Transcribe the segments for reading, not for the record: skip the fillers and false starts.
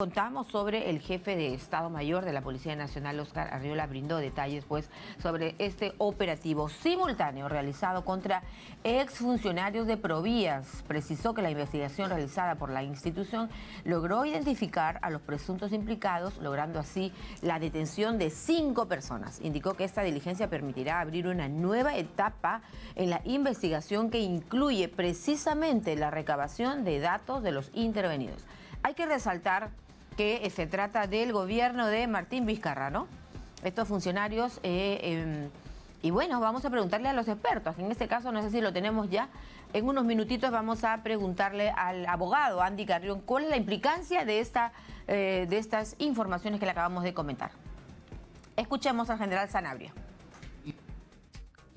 Contamos sobre el jefe de Estado Mayor de la Policía Nacional, Óscar Arriola, brindó detalles sobre este operativo simultáneo realizado contra exfuncionarios de Provías. Precisó que la investigación realizada por la institución logró identificar a los presuntos implicados, logrando así la detención de 5 personas. Indicó que esta diligencia permitirá abrir una nueva etapa en la investigación que incluye precisamente la recabación de datos de los intervenidos. Hay que resaltar que se trata del gobierno de Martín Vizcarra, ¿no? Estos funcionarios, y bueno, vamos a preguntarle a los expertos. En este caso, no sé si lo tenemos ya. En unos minutitos vamos a preguntarle al abogado Andy Carrión cuál es la implicancia de estas informaciones que le acabamos de comentar. Escuchemos al general Sanabria.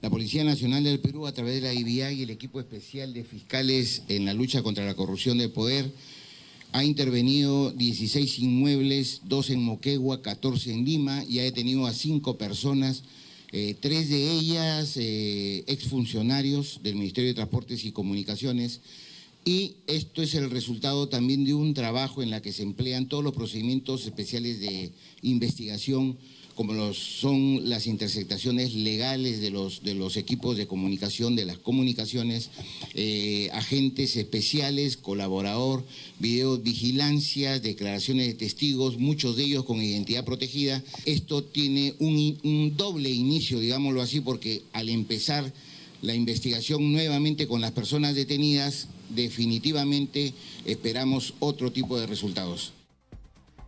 La Policía Nacional del Perú, a través de la DIVIAG y el equipo especial de fiscales en la lucha contra la corrupción del poder, ha intervenido 16 inmuebles, 2 en Moquegua, 14 en Lima, y ha detenido a 5 personas, 3 de ellas exfuncionarios del Ministerio de Transportes y Comunicaciones. Y esto es el resultado también de un trabajo en la que se emplean todos los procedimientos especiales de investigación, como son las interceptaciones legales de los equipos de comunicación, de las comunicaciones, agentes especiales, colaborador, videovigilancias, declaraciones de testigos, muchos de ellos con identidad protegida. Esto tiene un doble inicio, digámoslo así, porque al empezar la investigación nuevamente con las personas detenidas, definitivamente esperamos otro tipo de resultados.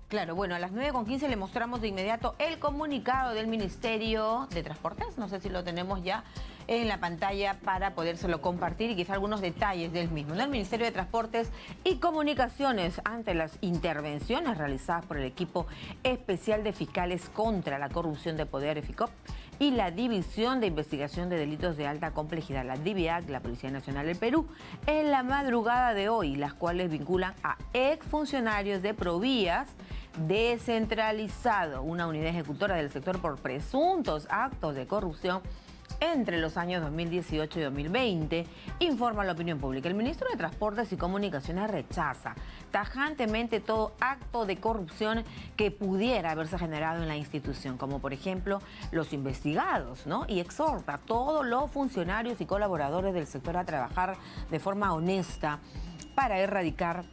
Claro, bueno, a las 9:15 le mostramos de inmediato el comunicado del Ministerio de Transportes. No sé si lo tenemos ya en la pantalla para podérselo compartir y quizá algunos detalles del mismo, ¿no? El Ministerio de Transportes y Comunicaciones, ante las intervenciones realizadas por el equipo especial de fiscales contra la corrupción de poder, EFICOP, y la División de Investigación de Delitos de Alta Complejidad, la DIVIAG, la Policía Nacional del Perú, en la madrugada de hoy, las cuales vinculan a exfuncionarios de Provías Descentralizado, una unidad ejecutora del sector por presuntos actos de corrupción entre los años 2018 y 2020, informa la opinión pública. El ministro de Transportes y Comunicaciones rechaza tajantemente todo acto de corrupción que pudiera haberse generado en la institución, como por ejemplo los investigados, ¿no? Y exhorta a todos los funcionarios y colaboradores del sector a trabajar de forma honesta para erradicar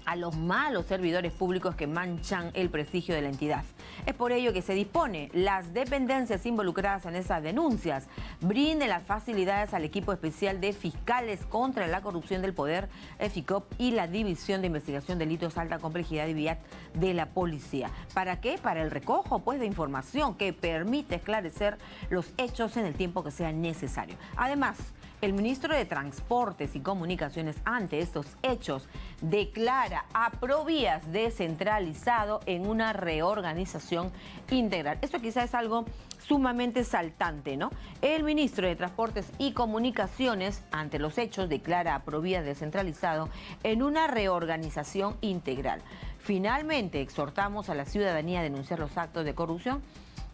a los malos servidores públicos que manchan el prestigio de la entidad. Es por ello que se dispone las dependencias involucradas en esas denuncias brinden las facilidades al equipo especial de fiscales contra la corrupción del poder, EFICOP, y la División de Investigación de Delitos de Alta Complejidad y DIVIAG de la Policía. ¿Para qué? Para el recojo, pues, de información que permite esclarecer los hechos en el tiempo que sea necesario. Además, el ministro de Transportes y Comunicaciones, ante estos hechos, declara a Provías Descentralizado en una reorganización integral. Esto quizás es algo sumamente saltante, ¿no? El ministro de Transportes y Comunicaciones, ante los hechos, declara a Provías Descentralizado en una reorganización integral. Finalmente, exhortamos a la ciudadanía a denunciar los actos de corrupción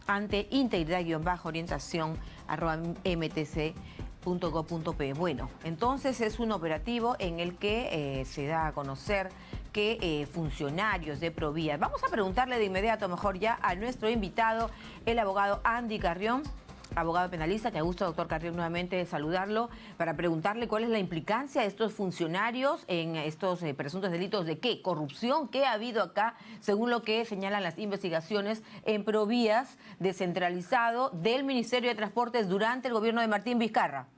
ante integridad-orientación@mtc.gov.pe. Bueno, entonces es un operativo en el que se da a conocer que funcionarios de Provías. Vamos a preguntarle de inmediato, mejor ya, a nuestro invitado, el abogado Andy Carrión, abogado penalista. Que gusto, doctor Carrión, nuevamente saludarlo para preguntarle cuál es la implicancia de estos funcionarios en estos presuntos delitos de qué, corrupción que ha habido acá, según lo que señalan las investigaciones en Provías Descentralizado del Ministerio de Transportes durante el gobierno de Martín Vizcarra.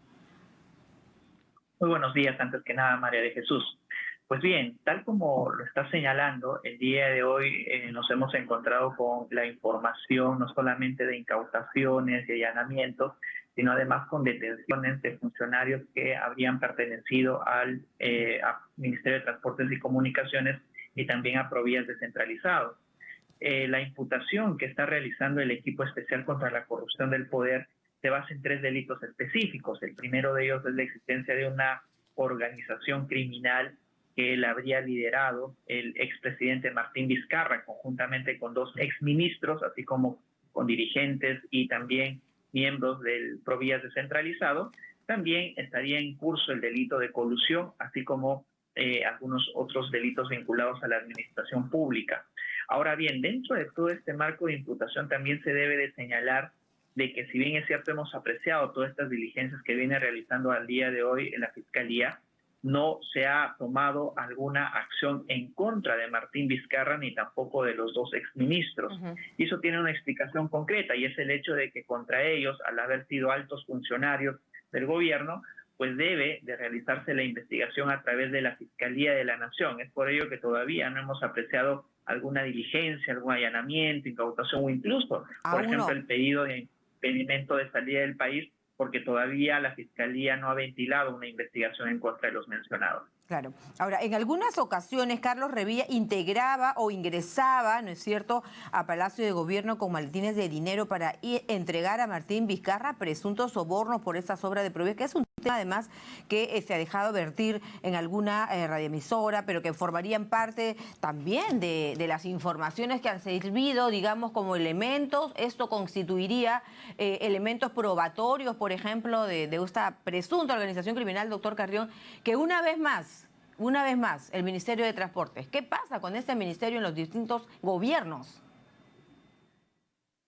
Muy buenos días, antes que nada, María de Jesús. Pues bien, tal como lo está señalando, el día de hoy nos hemos encontrado con la información no solamente de incautaciones y allanamientos, sino además con detenciones de funcionarios que habrían pertenecido al Ministerio de Transportes y Comunicaciones y también a Provías Descentralizado. La imputación que está realizando el equipo especial contra la corrupción del poder se basa en 3 delitos específicos. El primero de ellos es la existencia de una organización criminal que él habría liderado el expresidente Martín Vizcarra, conjuntamente con 2 exministros, así como con dirigentes y también miembros del Provías Descentralizado. También estaría en curso el delito de colusión, así como algunos otros delitos vinculados a la administración pública. Ahora bien, dentro de todo este marco de imputación también se debe de señalar de que, si bien es cierto, hemos apreciado todas estas diligencias que viene realizando al día de hoy en la Fiscalía, no se ha tomado alguna acción en contra de Martín Vizcarra ni tampoco de los dos exministros. Y eso tiene una explicación concreta, y es el hecho de que contra ellos, al haber sido altos funcionarios del gobierno, pues debe de realizarse la investigación a través de la Fiscalía de la Nación. Es por ello que todavía no hemos apreciado alguna diligencia, algún allanamiento, incautación o incluso, por ejemplo, el pedido de impedimento de salida del país, porque todavía la Fiscalía no ha ventilado una investigación en contra de los mencionados. Claro. Ahora, en algunas ocasiones Carlos Revilla integraba o ingresaba, ¿no es cierto?, a Palacio de Gobierno con maletines de dinero para entregar a Martín Vizcarra presuntos sobornos por esas obras de Provías, que es un tema además que se ha dejado vertir en alguna radioemisora, pero que formarían parte también de las informaciones que han servido, digamos, como elementos. Esto constituiría elementos probatorios, por ejemplo, de esta presunta organización criminal, doctor Carrión, que una vez más, el Ministerio de Transportes. ¿Qué pasa con este ministerio en los distintos gobiernos?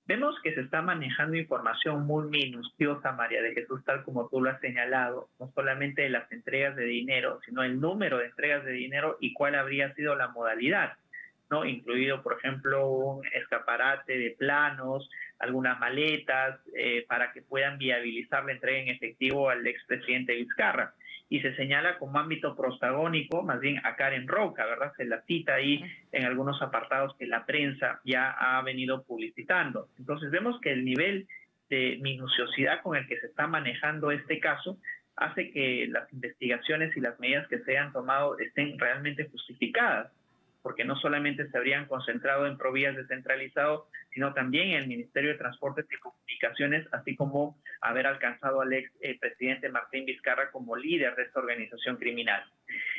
Vemos que se está manejando información muy minuciosa, María de Jesús, tal como tú lo has señalado, no solamente de las entregas de dinero, sino el número de entregas de dinero y cuál habría sido la modalidad, ¿no? Incluido, por ejemplo, un escaparate de planos, algunas maletas, para que puedan viabilizar la entrega en efectivo al expresidente Vizcarra. Y se señala como ámbito protagónico más bien a Karen Roca, ¿verdad? Se la cita ahí en algunos apartados que la prensa ya ha venido publicitando. Entonces vemos que el nivel de minuciosidad con el que se está manejando este caso hace que las investigaciones y las medidas que se hayan tomado estén realmente justificadas, porque no solamente se habrían concentrado en Provías descentralizado, sino también en el Ministerio de Transportes y Comunicaciones, así como haber alcanzado al ex presidente Martín Vizcarra como líder de esta organización criminal.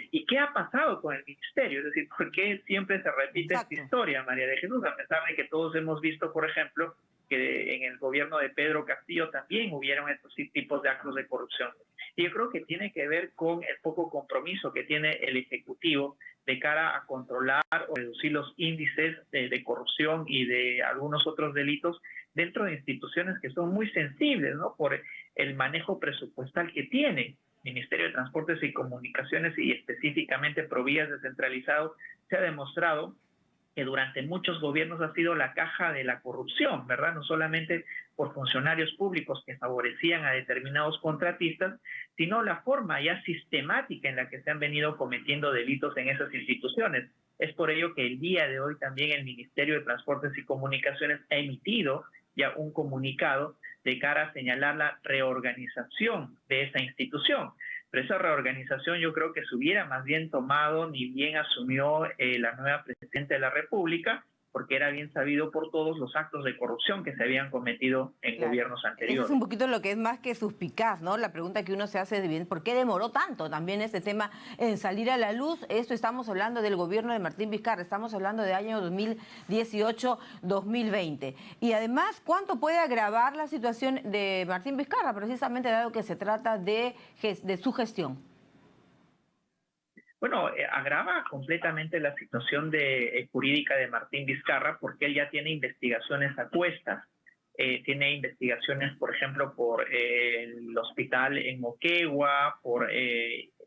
¿Y qué ha pasado con el ministerio? Es decir, ¿por qué siempre se repite esta historia, María de Jesús? A pesar de que todos hemos visto, por ejemplo, que en el gobierno de Pedro Castillo también hubieron estos tipos de actos de corrupción. Y yo creo que tiene que ver con el poco compromiso que tiene el Ejecutivo de cara a controlar o reducir los índices de corrupción y de algunos otros delitos dentro de instituciones que son muy sensibles, ¿no?, por el manejo presupuestal que tiene. Ministerio de Transportes y Comunicaciones, y específicamente Provías descentralizado, se ha demostrado que durante muchos gobiernos ha sido la caja de la corrupción, ¿verdad? No solamente por funcionarios públicos que favorecían a determinados contratistas, sino la forma ya sistemática en la que se han venido cometiendo delitos en esas instituciones. Es por ello que el día de hoy también el Ministerio de Transportes y Comunicaciones ha emitido ya un comunicado de cara a señalar la reorganización de esa institución. Pero esa reorganización yo creo que se hubiera más bien tomado ni bien asumió la nueva presidenta de la República, porque era bien sabido por todos los actos de corrupción que se habían cometido en gobiernos anteriores. Eso es un poquito lo que es más que suspicaz, ¿no? La pregunta que uno se hace de ¿por qué demoró tanto también este tema en salir a la luz? Esto estamos hablando del gobierno de Martín Vizcarra, estamos hablando de año 2018-2020. Y además, ¿cuánto puede agravar la situación de Martín Vizcarra, precisamente dado que se trata de su gestión? Bueno, agrava completamente la situación jurídica de Martín Vizcarra, porque él ya tiene investigaciones a cuestas. Tiene investigaciones, por ejemplo, por el hospital en Moquegua, por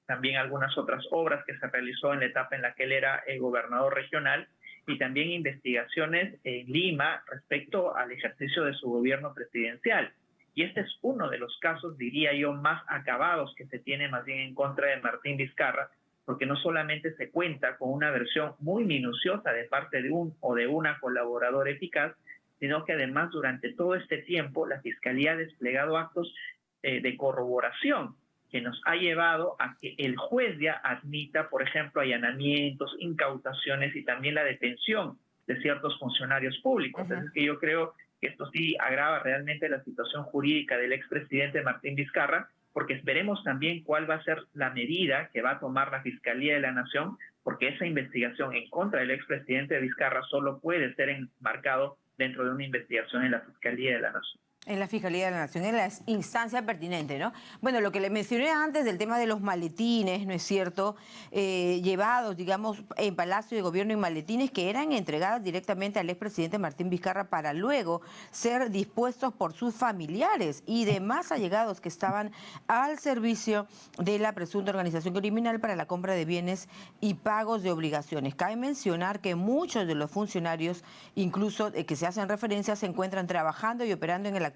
también algunas otras obras que se realizó en la etapa en la que él era el gobernador regional, y también investigaciones en Lima respecto al ejercicio de su gobierno presidencial. Y este es uno de los casos, diría yo, más acabados que se tiene más bien en contra de Martín Vizcarra, porque no solamente se cuenta con una versión muy minuciosa de parte de un o de una colaboradora eficaz, sino que además durante todo este tiempo la Fiscalía ha desplegado actos de corroboración que nos ha llevado a que el juez ya admita, por ejemplo, allanamientos, incautaciones y también la detención de ciertos funcionarios públicos. Es que yo creo que esto sí agrava realmente la situación jurídica del expresidente Martín Vizcarra, porque esperemos también cuál va a ser la medida que va a tomar la Fiscalía de la Nación, porque esa investigación en contra del expresidente Vizcarra solo puede ser enmarcado dentro de una investigación en la Fiscalía de la Nación. En la Fiscalía de la Nación, en la instancia pertinente, ¿no? Bueno, lo que le mencioné antes del tema de los maletines, ¿no es cierto? Llevados, digamos, en Palacio de Gobierno en maletines que eran entregados directamente al expresidente Martín Vizcarra para luego ser dispuestos por sus familiares y demás allegados que estaban al servicio de la presunta organización criminal para la compra de bienes y pagos de obligaciones. Cabe mencionar que muchos de los funcionarios, incluso que se hacen referencia, se encuentran trabajando y operando en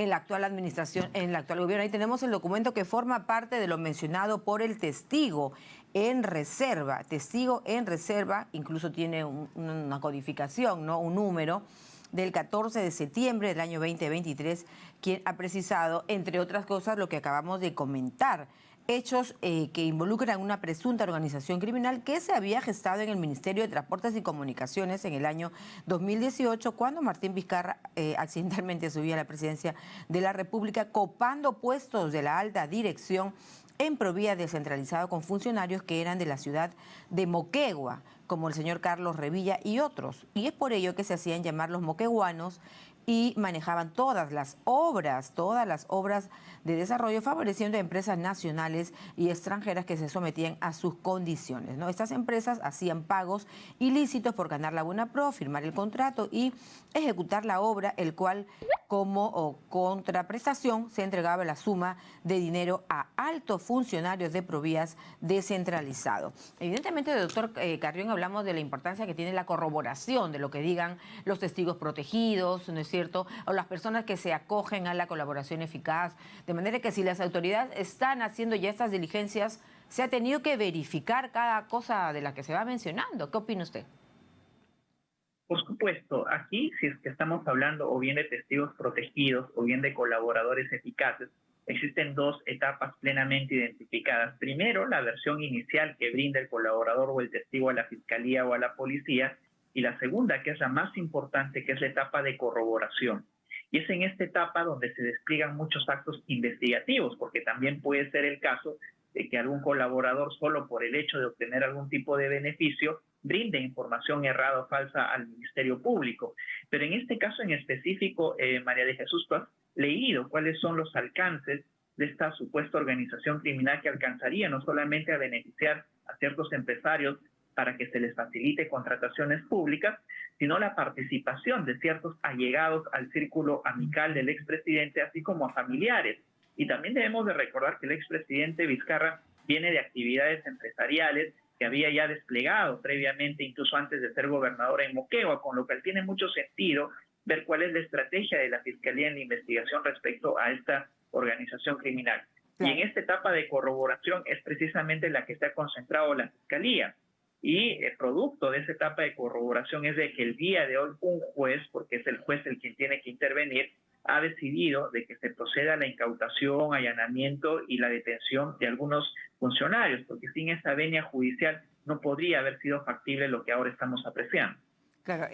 la actual administración, en el actual gobierno. Ahí tenemos el documento que forma parte de lo mencionado por el testigo en reserva. Testigo en reserva, incluso tiene una codificación, ¿no? Un número del 14 de septiembre del año 2023, quien ha precisado, entre otras cosas, lo que acabamos de comentar. Hechos que involucran una presunta organización criminal que se había gestado en el Ministerio de Transportes y Comunicaciones en el año 2018, cuando Martín Vizcarra accidentalmente subía a la presidencia de la República, copando puestos de la alta dirección en Provía descentralizado con funcionarios que eran de la ciudad de Moquegua, como el señor Carlos Revilla y otros. Y es por ello que se hacían llamar los moqueguanos y manejaban todas las obras de desarrollo, favoreciendo a empresas nacionales y extranjeras que se sometían a sus condiciones, ¿no? Estas empresas hacían pagos ilícitos por ganar la buena pro, firmar el contrato y ejecutar la obra, el cual como contraprestación se entregaba la suma de dinero a altos funcionarios de Provías descentralizado. Evidentemente, doctor Carrión, hablamos de la importancia que tiene la corroboración de lo que digan los testigos protegidos, ¿no es cierto?, o las personas que se acogen a la colaboración eficaz, de manera que si las autoridades están haciendo ya estas diligencias, se ha tenido que verificar cada cosa de la que se va mencionando. ¿Qué opina usted? Por supuesto, aquí si es que estamos hablando o bien de testigos protegidos o bien de colaboradores eficaces, existen dos etapas plenamente identificadas. Primero, la versión inicial que brinda el colaborador o el testigo a la fiscalía o a la policía, y la segunda, que es la más importante, que es la etapa de corroboración. Y es en esta etapa donde se despliegan muchos actos investigativos, porque también puede ser el caso de que algún colaborador, solo por el hecho de obtener algún tipo de beneficio, brinde información errada o falsa al Ministerio Público. Pero en este caso en específico, María de Jesús, tú has leído cuáles son los alcances de esta supuesta organización criminal que alcanzaría no solamente a beneficiar a ciertos empresarios para que se les facilite contrataciones públicas, sino la participación de ciertos allegados al círculo amical del expresidente, así como a familiares. Y también debemos de recordar que el expresidente Vizcarra viene de actividades empresariales que había ya desplegado previamente, incluso antes de ser gobernador en Moquegua, con lo que tiene mucho sentido ver cuál es la estrategia de la Fiscalía en la investigación respecto a esta organización criminal. Y en esta etapa de corroboración es precisamente la que se ha concentrado la Fiscalía. Y el producto de esa etapa de corroboración es de que el día de hoy un juez, porque es el juez el quien tiene que intervenir, ha decidido de que se proceda a la incautación, allanamiento y la detención de algunos funcionarios, porque sin esa venia judicial no podría haber sido factible lo que ahora estamos apreciando. Claro,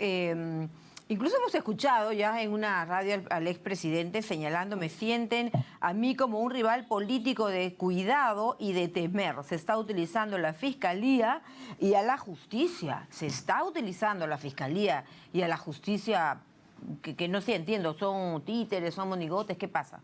incluso hemos escuchado ya en una radio al expresidente señalando: me sienten a mí como un rival político de cuidado y de temer. Se está utilizando la Fiscalía y a la justicia. Se está utilizando la Fiscalía y a la justicia, que no sé, entiendo, son títeres, son monigotes, ¿qué pasa?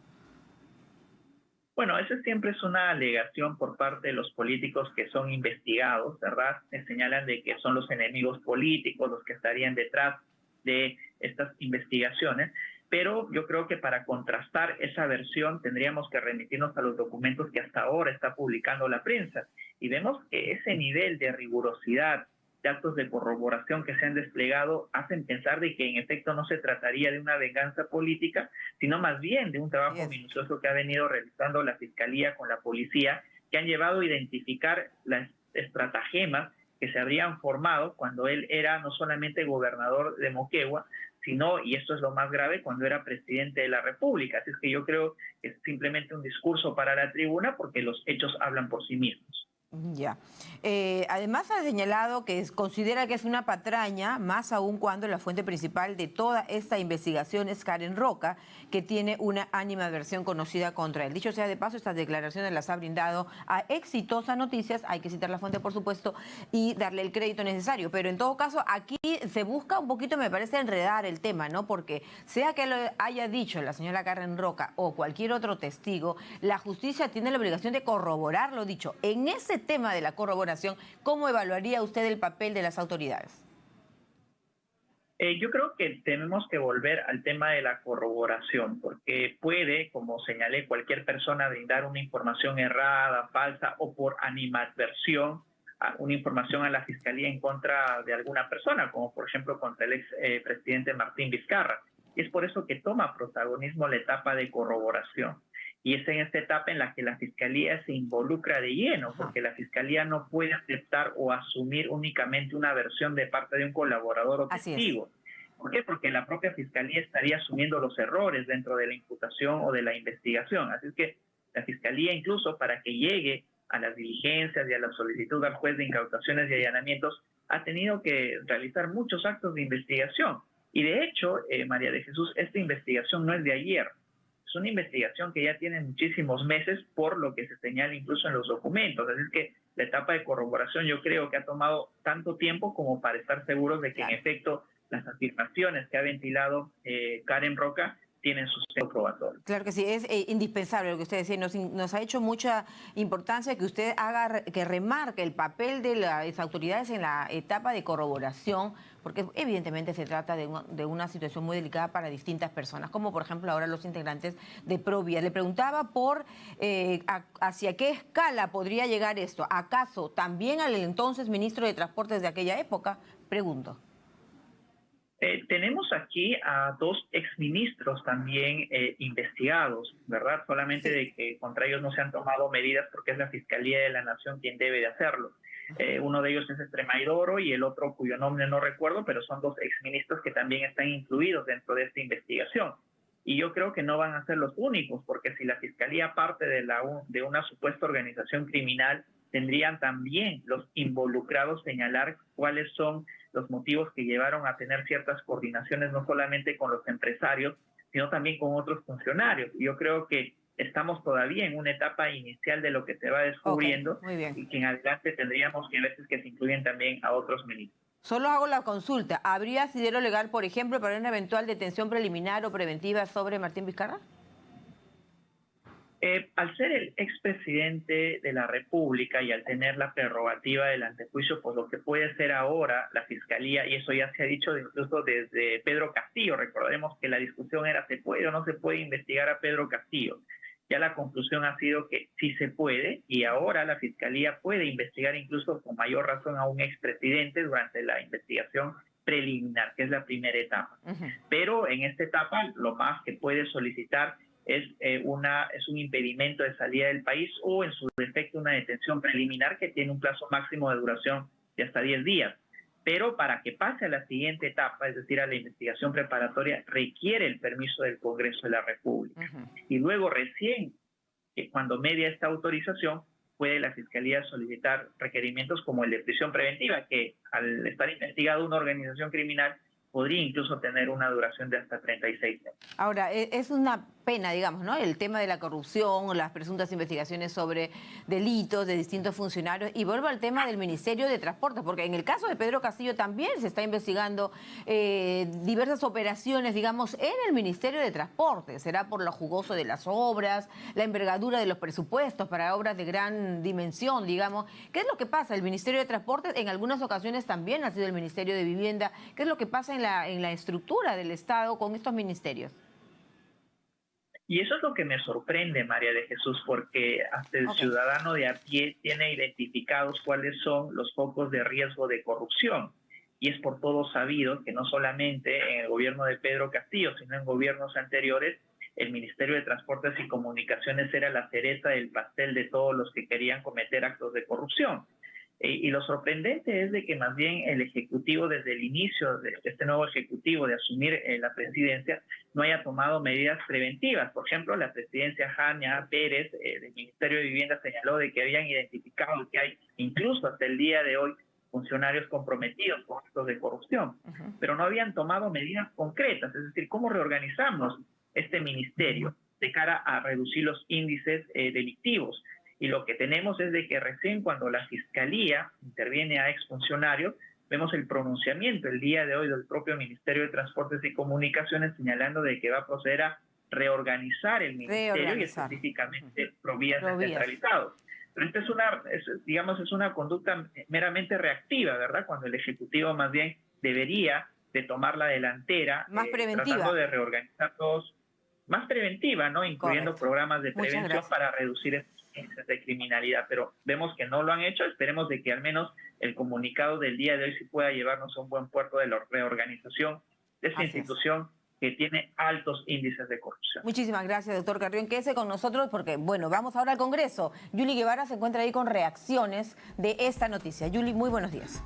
Bueno, esa siempre es una alegación por parte de los políticos que son investigados, ¿verdad? Se señalan de que son los enemigos políticos los que estarían detrás de estas investigaciones, pero yo creo que para contrastar esa versión tendríamos que remitirnos a los documentos que hasta ahora está publicando la prensa, y vemos que ese nivel de rigurosidad, de actos de corroboración que se han desplegado, hacen pensar de que en efecto no se trataría de una venganza política, sino más bien de un trabajo minucioso que ha venido realizando la Fiscalía con la policía, que han llevado a identificar las estratagemas que se habrían formado cuando él era no solamente gobernador de Moquegua, sino, y esto es lo más grave, cuando era presidente de la República. Así es que yo creo que es simplemente un discurso para la tribuna, porque los hechos hablan por sí mismos. Ya. Además ha señalado que considera que es una patraña, más aún cuando la fuente principal de toda esta investigación es Karen Roca, que tiene una animadversión conocida contra él. Dicho sea de paso, estas declaraciones las ha brindado a Exitosa Noticias, hay que citar la fuente por supuesto y darle el crédito necesario, pero en todo caso aquí se busca un poquito, me parece, enredar el tema, ¿no? Porque sea que lo haya dicho la señora Karen Roca o cualquier otro testigo, la justicia tiene la obligación de corroborar lo dicho. En ese tema de la corroboración, ¿cómo evaluaría usted el papel de las autoridades? Yo creo que tenemos que volver al tema de la corroboración, porque puede, como señalé, cualquier persona brindar una información errada, falsa o por animadversión, una información a la fiscalía en contra de alguna persona, como por ejemplo contra el ex presidente Martín Vizcarra. Y es por eso que toma protagonismo la etapa de corroboración. Y es en esta etapa en la que la fiscalía se involucra de lleno, porque la fiscalía no puede aceptar o asumir únicamente una versión de parte de un colaborador o testigo. ¿Por qué? Porque la propia fiscalía estaría asumiendo los errores dentro de la imputación o de la investigación. Así es que la fiscalía, incluso para que llegue a las diligencias y a la solicitud al juez de incautaciones y allanamientos, ha tenido que realizar muchos actos de investigación. Y de hecho, María de Jesús, esta investigación no es de ayer. Es una investigación que ya tiene muchísimos meses por lo que se señala incluso en los documentos. Así que la etapa de corroboración yo creo que ha tomado tanto tiempo como para estar seguros de que en efecto las afirmaciones que ha ventilado Karen Roca tienen sustento probatorio. Claro que sí, es indispensable lo que usted decía. Nos ha hecho mucha importancia que usted haga, que remarque el papel de las autoridades en la etapa de corroboración, porque evidentemente se trata de una situación muy delicada para distintas personas, como por ejemplo ahora los integrantes de Provía. Le preguntaba por hacia qué escala podría llegar esto. ¿Acaso también al entonces ministro de Transportes de aquella época? Pregunto. Tenemos aquí a dos exministros también investigados, ¿verdad? Solamente de que contra ellos no se han tomado medidas porque es la Fiscalía de la Nación quien debe de hacerlo. Uno de ellos es Estremaidoro y el otro cuyo nombre no recuerdo, pero son dos exministros que también están incluidos dentro de esta investigación. Y yo creo que no van a ser los únicos, porque si la Fiscalía parte de una supuesta organización criminal, tendrían también los involucrados señalar cuáles son los motivos que llevaron a tener ciertas coordinaciones, no solamente con los empresarios, sino también con otros funcionarios. Yo creo que estamos todavía en una etapa inicial de lo que se va descubriendo, y que en adelante tendríamos que veces que se incluyen también a otros ministros. Solo hago la consulta. ¿Habría asidero legal, por ejemplo, para una eventual detención preliminar o preventiva sobre Martín Vizcarra? Al ser el expresidente de la República y al tener la prerrogativa del antejuicio, pues lo que puede hacer ahora la Fiscalía, y eso ya se ha dicho incluso desde Pedro Castillo, recordaremos que la discusión era ¿se puede o no se puede investigar a Pedro Castillo? Ya la conclusión ha sido que sí se puede, y ahora la Fiscalía puede investigar incluso con mayor razón a un expresidente durante la investigación preliminar, que es la primera etapa. Pero en esta etapa lo más que puede solicitar es un impedimento de salida del país o en su defecto una detención preliminar que tiene un plazo máximo de duración de hasta 10 días. Pero para que pase a la siguiente etapa, es decir, a la investigación preparatoria, requiere el permiso del Congreso de la República. Y luego recién, cuando media esta autorización, puede la Fiscalía solicitar requerimientos como el de prisión preventiva, que al estar investigado una organización criminal podría incluso tener una duración de hasta 36 meses. Ahora, es una pena, digamos, ¿no? El tema de la corrupción, las presuntas investigaciones sobre delitos de distintos funcionarios. Y vuelvo al tema del Ministerio de Transportes, porque en el caso de Pedro Castillo también se está investigando diversas operaciones, digamos, en el Ministerio de Transportes. Será por lo jugoso de las obras, la envergadura de los presupuestos para obras de gran dimensión, digamos. ¿Qué es lo que pasa? El Ministerio de Transportes en algunas ocasiones también ha sido el Ministerio de Vivienda. ¿Qué es lo que pasa en la estructura del Estado con estos ministerios? Y eso es lo que me sorprende, María de Jesús, porque hasta el ciudadano de a pie tiene identificados cuáles son los focos de riesgo de corrupción. Y es por todo sabido que no solamente en el gobierno de Pedro Castillo, sino en gobiernos anteriores, el Ministerio de Transportes y Comunicaciones era la cereza del pastel de todos los que querían cometer actos de corrupción. Y lo sorprendente es de que más bien el Ejecutivo, desde el inicio de este nuevo Ejecutivo de asumir la presidencia, no haya tomado medidas preventivas. Por ejemplo, la presidencia Jania Pérez del Ministerio de Vivienda señaló de que habían identificado que hay incluso hasta el día de hoy funcionarios comprometidos con actos de corrupción, pero no habían tomado medidas concretas, es decir, cómo reorganizamos este ministerio de cara a reducir los índices delictivos. Y lo que tenemos es de que recién cuando la Fiscalía interviene a exfuncionarios, vemos el pronunciamiento el día de hoy del propio Ministerio de Transportes y Comunicaciones señalando de que va a proceder a reorganizar el ministerio y específicamente Provías descentralizados. Pero esta es una conducta meramente reactiva, ¿verdad? Cuando el Ejecutivo más bien debería de tomar la delantera, más preventiva, tratando de reorganizar todos, más preventiva, ¿no? Incluyendo programas de prevención para reducir estos índices de criminalidad, pero vemos que no lo han hecho. Esperemos de que al menos el comunicado del día de hoy sí pueda llevarnos a un buen puerto de la reorganización de esta institución que tiene altos índices de corrupción. Muchísimas gracias, doctor Carrión. Quédese con nosotros porque, bueno, vamos ahora al Congreso. Yuli Guevara se encuentra ahí con reacciones de esta noticia. Yuli, muy buenos días.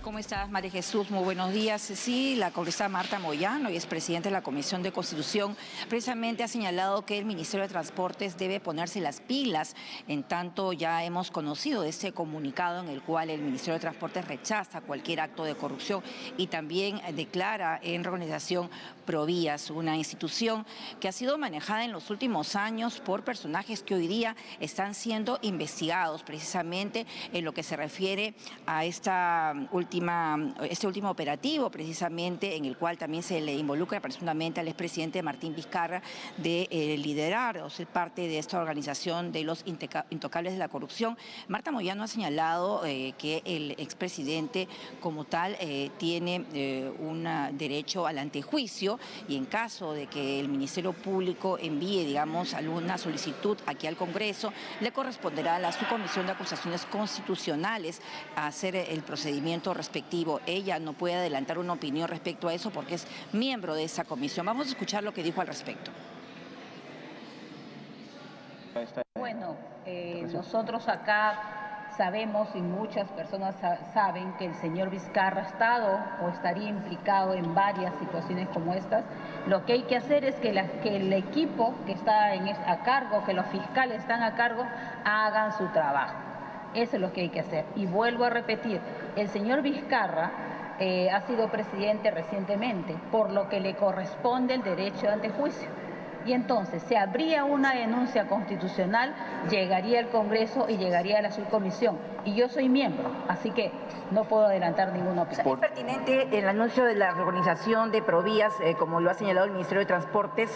¿Cómo estás, María Jesús? Muy buenos días. Sí, la congresista Marta Moyano, hoy es presidenta de la Comisión de Constitución, precisamente ha señalado que el Ministerio de Transportes debe ponerse las pilas. En tanto, ya hemos conocido este comunicado en el cual el Ministerio de Transportes rechaza cualquier acto de corrupción y también declara en reorganización Provías, una institución que ha sido manejada en los últimos años por personajes que hoy día están siendo investigados precisamente en lo que se refiere a este último operativo, precisamente en el cual también se le involucra presuntamente al expresidente Martín Vizcarra de liderar o ser parte de esta organización de los intocables de la corrupción. Marta Moyano ha señalado que el expresidente como tal tiene un derecho al antejuicio y en caso de que el Ministerio Público envíe, digamos, alguna solicitud aquí al Congreso, le corresponderá a la Subcomisión de Acusaciones Constitucionales a hacer el procedimiento respectivo. Ella no puede adelantar una opinión respecto a eso porque es miembro de esa comisión. Vamos a escuchar lo que dijo al respecto. Bueno, nosotros acá sabemos y muchas personas saben que el señor Vizcarra ha estado o estaría implicado en varias situaciones como estas. Lo que hay que hacer es que el equipo que está a cargo, que los fiscales están a cargo, hagan su trabajo. Eso es lo que hay que hacer. Y vuelvo a repetir, el señor Vizcarra ha sido presidente recientemente, por lo que le corresponde el derecho de antejuicio. Y entonces se habría una denuncia constitucional, llegaría al Congreso y llegaría a la subcomisión. Y yo soy miembro, así que no puedo adelantar ninguna opinión. ¿Es pertinente el anuncio de la reorganización de Provías, como lo ha señalado el Ministerio de Transportes,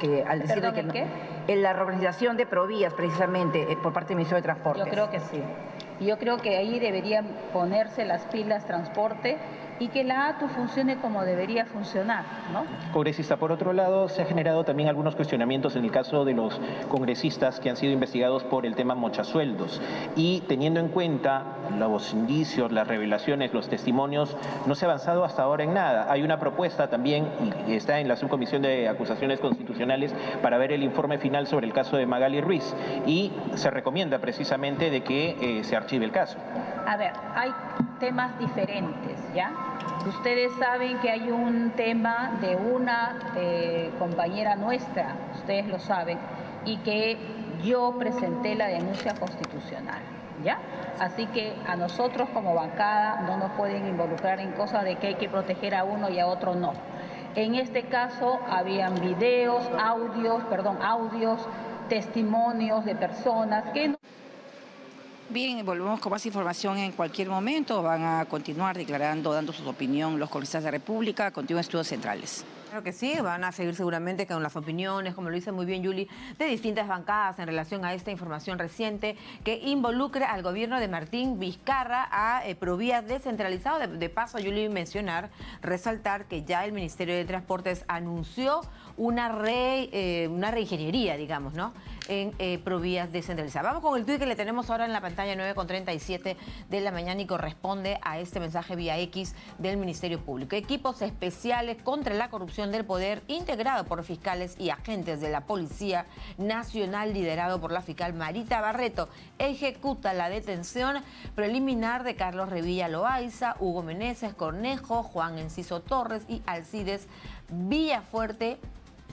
que al decir que ¿qué? En la reorganización de Provías, precisamente, por parte del Ministerio de Transportes? Yo creo que sí. Yo creo que ahí deberían ponerse las pilas transporte y que la ATU funcione como debería funcionar, ¿no? Congresista, por otro lado, se ha generado también algunos cuestionamientos en el caso de los congresistas que han sido investigados por el tema mochasueldos. Y teniendo en cuenta los indicios, las revelaciones, los testimonios, no se ha avanzado hasta ahora en nada. Hay una propuesta también, y está en la Subcomisión de Acusaciones Constitucionales, para ver el informe final sobre el caso de Magali Ruiz. Y se recomienda precisamente de que se archive el caso. A ver, hay temas diferentes, ¿ya? Ustedes saben que hay un tema de una compañera nuestra, ustedes lo saben, y que yo presenté la denuncia constitucional, ¿ya? Así que a nosotros como bancada no nos pueden involucrar en cosas de que hay que proteger a uno y a otro no. En este caso habían audios, testimonios de personas que no... Bien, volvemos con más información en cualquier momento. Van a continuar declarando, dando su opinión los congresistas de la República. Continúan Estudios Centrales. Claro que sí, van a seguir seguramente con las opiniones, como lo dice muy bien Yuli, de distintas bancadas en relación a esta información reciente que involucra al gobierno de Martín Vizcarra a Provías descentralizado. De paso, Yuli, resaltar que ya el Ministerio de Transportes anunció una reingeniería, digamos, ¿no?, en Provías descentralizado. Vamos con el tuit que le tenemos ahora en la pantalla, 9:37 de la mañana, y corresponde a este mensaje vía X del Ministerio Público. Equipos especiales contra la corrupción corrupción del poder, integrado por fiscales y agentes de la Policía Nacional, liderado por la fiscal Marita Barreto, ejecuta la detención preliminar de Carlos Revilla Loaiza, Hugo Meneses Cornejo, Juan Enciso Torres y Alcides Villafuerte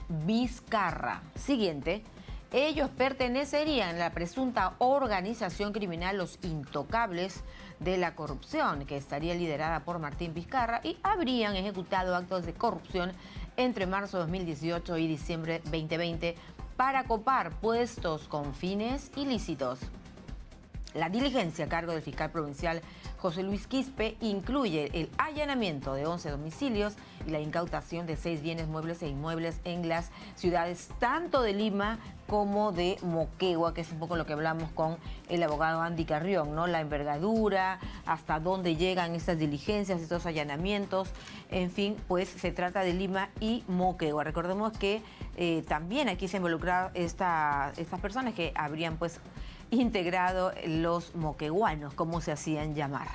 Vizcarra. Siguiente. Ellos pertenecerían a la presunta organización criminal Los Intocables de la Corrupción, que estaría liderada por Martín Vizcarra, y habrían ejecutado actos de corrupción entre marzo de 2018 y diciembre 2020 para copar puestos con fines ilícitos. La diligencia a cargo del fiscal provincial José Luis Quispe incluye el allanamiento de 11 domicilios y la incautación de 6 bienes muebles e inmuebles en las ciudades tanto de Lima como de Moquegua, que es un poco lo que hablamos con el abogado Andy Carrión, ¿no? La envergadura, hasta dónde llegan estas diligencias, estos allanamientos, en fin, pues se trata de Lima y Moquegua. Recordemos que también aquí se involucraron estas personas que habrían pues integrado los moqueguanos, como se hacían llamar.